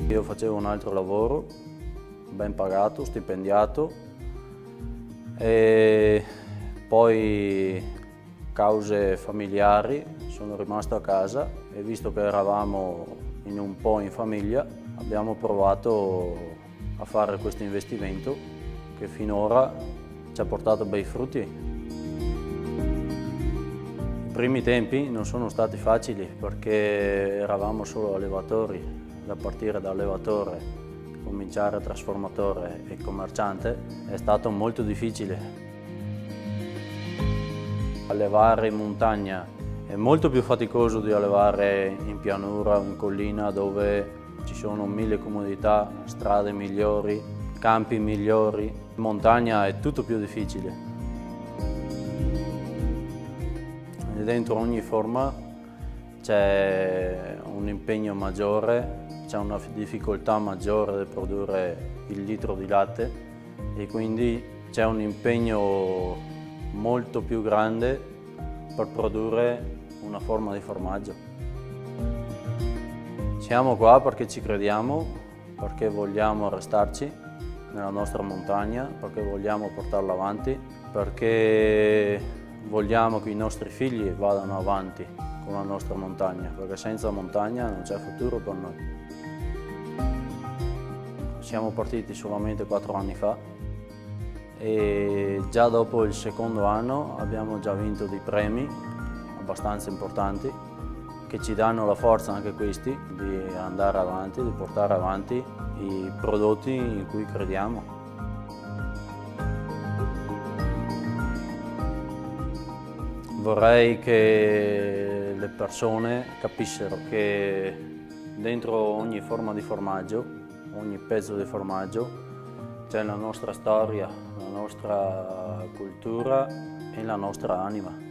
Io facevo un altro lavoro, ben pagato, stipendiato, e poi cause familiari sono rimasto a casa e visto che eravamo in un po' in famiglia abbiamo provato a fare questo investimento che finora ci ha portato bei frutti. I primi tempi non sono stati facili perché eravamo solo allevatori, da partire da allevatore, cominciare a trasformatore e commerciante è stato molto difficile. Allevare in montagna è molto più faticoso di allevare in pianura o in collina dove ci sono 1000 comodità, strade migliori, campi migliori. In montagna è tutto più difficile. E dentro ogni forma c'è un impegno maggiore, c'è una difficoltà maggiore nel produrre il litro di latte e quindi c'è un impegno molto più grande per produrre una forma di formaggio. Siamo qua perché ci crediamo, perché vogliamo restarci nella nostra montagna, perché vogliamo portarla avanti, perché vogliamo che i nostri figli vadano avanti con la nostra montagna, perché senza montagna non c'è futuro per noi. Siamo partiti solamente 4 anni fa e già dopo il secondo anno abbiamo già vinto dei premi abbastanza importanti che ci danno la forza anche questi di andare avanti, di portare avanti i prodotti in cui crediamo. Vorrei che le persone capissero che dentro ogni forma di formaggio, ogni pezzo di formaggio, c'è la nostra storia, la nostra cultura e la nostra anima.